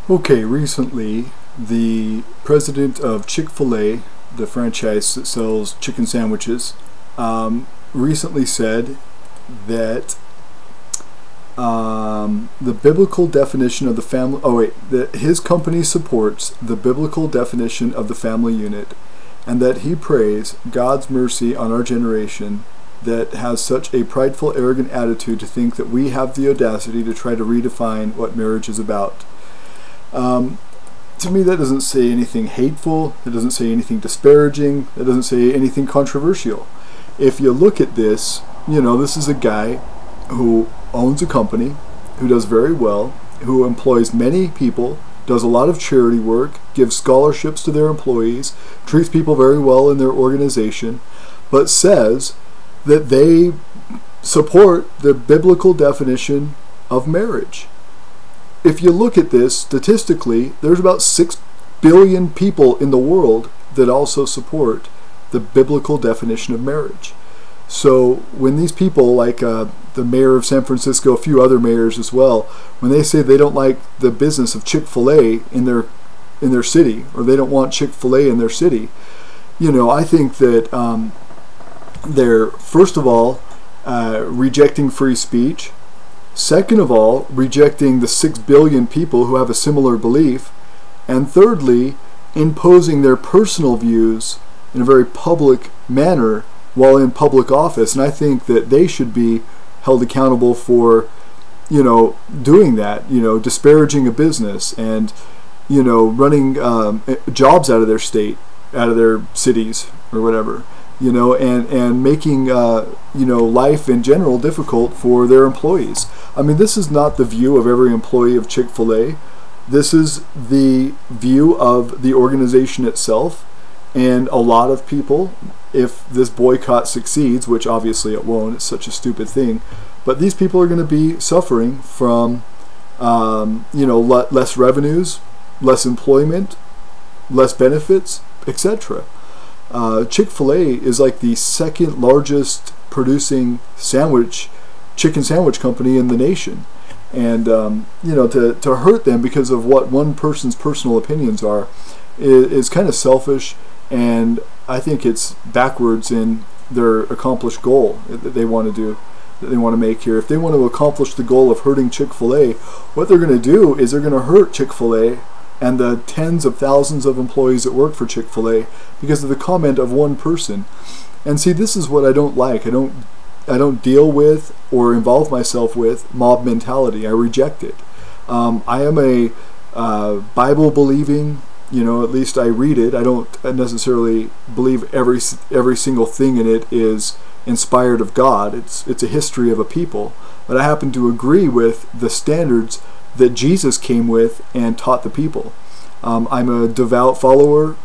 Okay, recently the president of Chick-Fil-A, the franchise that sells chicken sandwiches, recently said that the biblical definition of the family, that his company supports the biblical definition of the family unit, and that he prays God's mercy on our generation that has such a prideful, arrogant attitude to think that we have the audacity to try to redefine what marriage is about. To me, that doesn't say anything hateful, it doesn't say anything disparaging, it doesn't say anything controversial. If you look at this, this is a guy who owns a company, who does very well, who employs many people, does a lot of charity work, gives scholarships to their employees, treats people very well in their organization, but says that they support the biblical definition of marriage. If you look at this statistically, there's about 6 billion people in the world that also support the biblical definition of marriage. So when these people, like the mayor of San Francisco, a few other mayors as well, when they say they don't like the business of Chick-Fil-A in their city, or they don't want Chick-Fil-A in their city, I think that they're, first of all, rejecting free speech. Second of all, rejecting the 6 billion people who have a similar belief. And thirdly, imposing their personal views in a very public manner while in public office. And I think that they should be held accountable for, doing that, disparaging a business and, running jobs out of their state, out of their cities or whatever. And making, life in general difficult for their employees. I mean, this is not the view of every employee of Chick-Fil-A. This is the view of the organization itself. And a lot of people, if this boycott succeeds, which obviously it won't, it's such a stupid thing, but these people are going to be suffering from, less revenues, less employment, less benefits, etc. Chick-fil-A is like the second largest producing chicken sandwich company in the nation. And, to hurt them because of what one person's personal opinions are is kind of selfish, and I think it's backwards in their accomplished goal that they want to do, that they want to make here. If they want to accomplish the goal of hurting Chick-fil-A, what they're going to do is they're going to hurt Chick-fil-A and the tens of thousands of employees that work for Chick-fil-A because of the comment of one person. And see, this is what I don't like. I don't deal with or involve myself with mob mentality. I reject it. I am a Bible-believing, at least I read it. I don't necessarily believe every single thing in it is inspired of God. It's a history of a people. But I happen to agree with the standards that Jesus came with and taught the people. I'm a devout follower,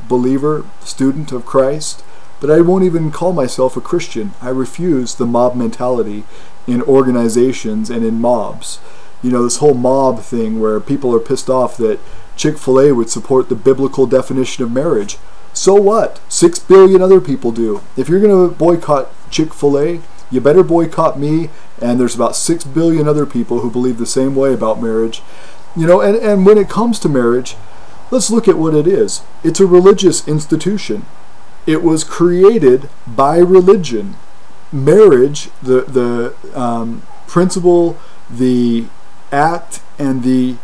believer, student of Christ, but I won't even call myself a Christian. I refuse the mob mentality in organizations and in mobs. This whole mob thing where people are pissed off that Chick-fil-A would support the biblical definition of marriage. So what? 6 billion other people do. If you're going to boycott Chick-fil-A, you better boycott me, and there's about 6 billion other people who believe the same way about marriage. And when it comes to marriage, let's look at what it is. It's a religious institution. It was created by religion. Marriage, the principle, the act, and the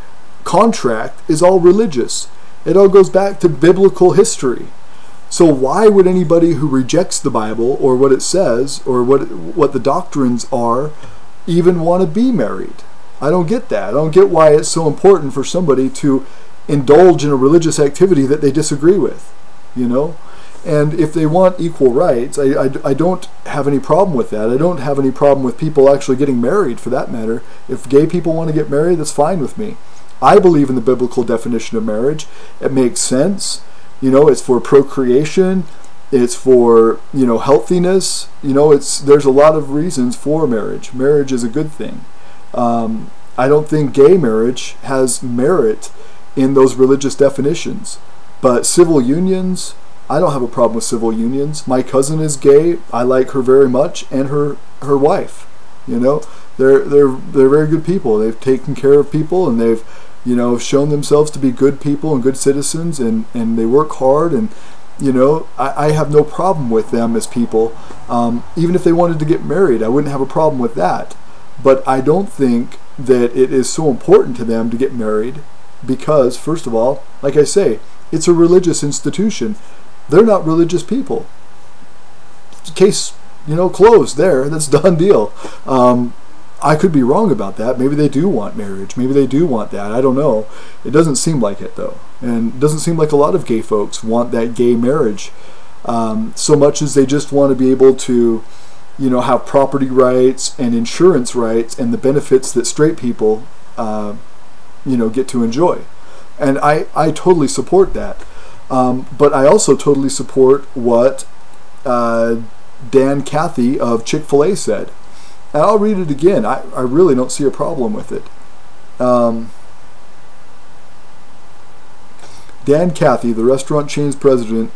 contract is all religious. It all goes back to biblical history. So why would anybody who rejects the Bible or what it says or what the doctrines are even want to be married? I don't get that. I don't get why it's so important for somebody to indulge in a religious activity that they disagree with, And if they want equal rights, I don't have any problem with that. I don't have any problem with people actually getting married, for that matter. If gay people want to get married, that's fine with me. I believe in the biblical definition of marriage. It makes sense. It's for procreation. It's for, healthiness. There's a lot of reasons for marriage. Marriage is a good thing. I don't think gay marriage has merit in those religious definitions. But civil unions, I don't have a problem with civil unions. My cousin is gay. I like her very much, and her wife. they're very good people. They've taken care of people, and they've, you know, shown themselves to be good people and good citizens, and they work hard, and you know, I have no problem with them as people. Even if they wanted to get married, I wouldn't have a problem with that. But I don't think that it is so important to them to get married because, first of all, like I say, it's a religious institution. They're not religious people. Case, you know, closed there. That's a done deal. I could be wrong about that. Maybe they do want marriage. Maybe they do want that. I don't know. It doesn't seem like it, though. And it doesn't seem like a lot of gay folks want that gay marriage so much as they just want to be able to, you know, have property rights and insurance rights and the benefits that straight people, you know, get to enjoy. And I totally support that. But I also totally support what Dan Cathy of Chick-Fil-A said. And I'll read it again. I really don't see a problem with it. Dan Cathy, the restaurant chain's president,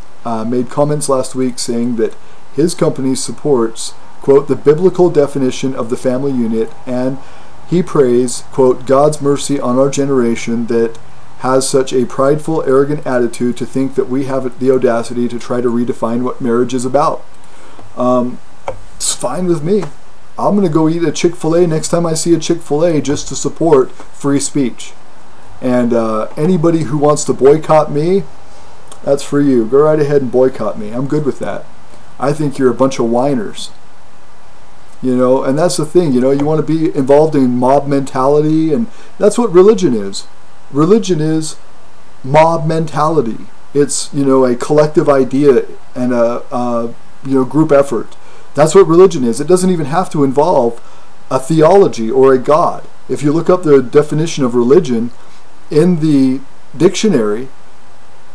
made comments last week saying that his company supports, quote, the biblical definition of the family unit, and he prays, quote, God's mercy on our generation that has such a prideful, arrogant attitude to think that we have the audacity to try to redefine what marriage is about. It's fine with me. I'm going to go eat a Chick-fil-A next time I see a Chick-fil-A just to support free speech. And anybody who wants to boycott me, that's for you. Go right ahead and boycott me. I'm good with that. I think you're a bunch of whiners. You know, and that's the thing, you know, you want to be involved in mob mentality, and that's what religion is. Religion is mob mentality. It's, you know, a collective idea and a you know, group effort. That's what religion is. It doesn't even have to involve a theology or a God. If you look up the definition of religion in the dictionary,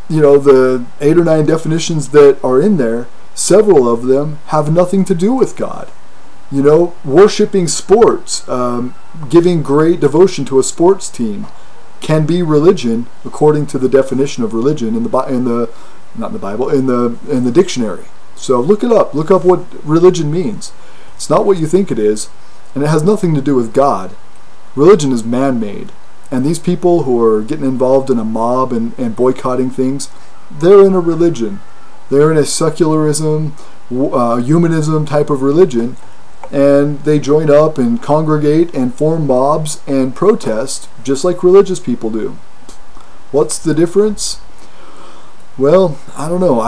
you know, the 8 or 9 definitions that are in there, several of them have nothing to do with God. You know, worshiping sports, giving great devotion to a sports team can be religion according to the definition of religion in the dictionary. So look it up. Look up what religion means. It's not what you think it is, and it has nothing to do with God. Religion is man-made, and these people who are getting involved in a mob and boycotting things, they're in a religion. They're in a secularism, humanism type of religion, and they join up and congregate and form mobs and protest just like religious people do. What's the difference? Well, I don't know.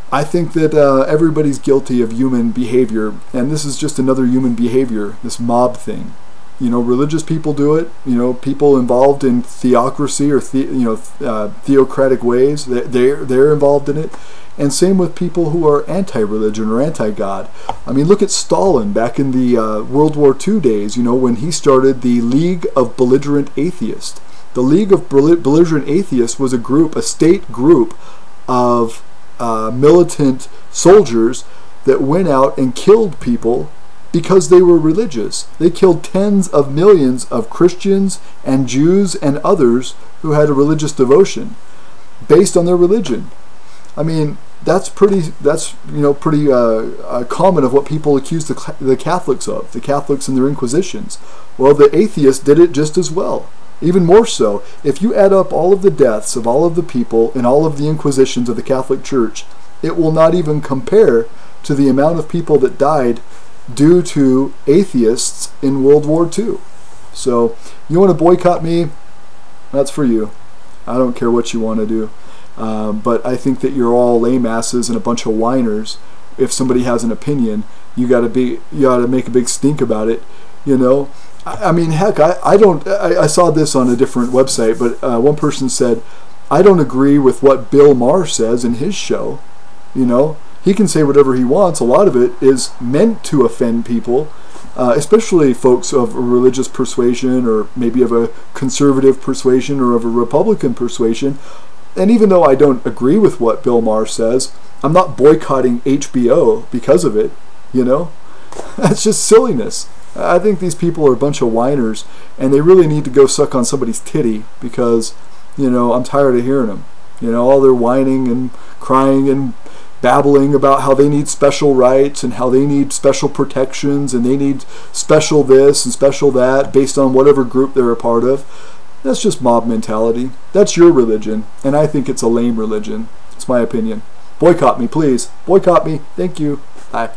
I think that everybody's guilty of human behavior, and this is just another human behavior, this mob thing. You know, religious people do it. You know, people involved in theocracy or theocratic ways, they're involved in it. And same with people who are anti-religion or anti-God. I mean, look at Stalin back in the World War II days, you know, when he started the League of Belligerent Atheists. The League of Belligerent Atheists was a state group of militant soldiers that went out and killed people because they were religious. They killed tens of millions of Christians and Jews and others who had a religious devotion based on their religion. I mean, that's pretty common of what people accuse the Catholics of, the Catholics and their inquisitions. Well, the atheists did it just as well. Even more so, if you add up all of the deaths of all of the people in all of the inquisitions of the Catholic Church, it will not even compare to the amount of people that died due to atheists in World War II. So, you want to boycott me? That's for you. I don't care what you want to do. But I think that you're all lame asses and a bunch of whiners. If somebody has an opinion, you got to make a big stink about it, you know. I mean, heck, I saw this on a different website, but one person said, I don't agree with what Bill Maher says in his show. You know, he can say whatever he wants. A lot of it is meant to offend people, especially folks of a religious persuasion or maybe of a conservative persuasion or of a Republican persuasion. And even though I don't agree with what Bill Maher says, I'm not boycotting HBO because of it, you know? That's just silliness. I think these people are a bunch of whiners, and they really need to go suck on somebody's titty because, you know, I'm tired of hearing them. You know, all their whining and crying and babbling about how they need special rights and how they need special protections and they need special this and special that based on whatever group they're a part of. That's just mob mentality. That's your religion, and I think it's a lame religion. It's my opinion. Boycott me, please. Boycott me. Thank you. Bye.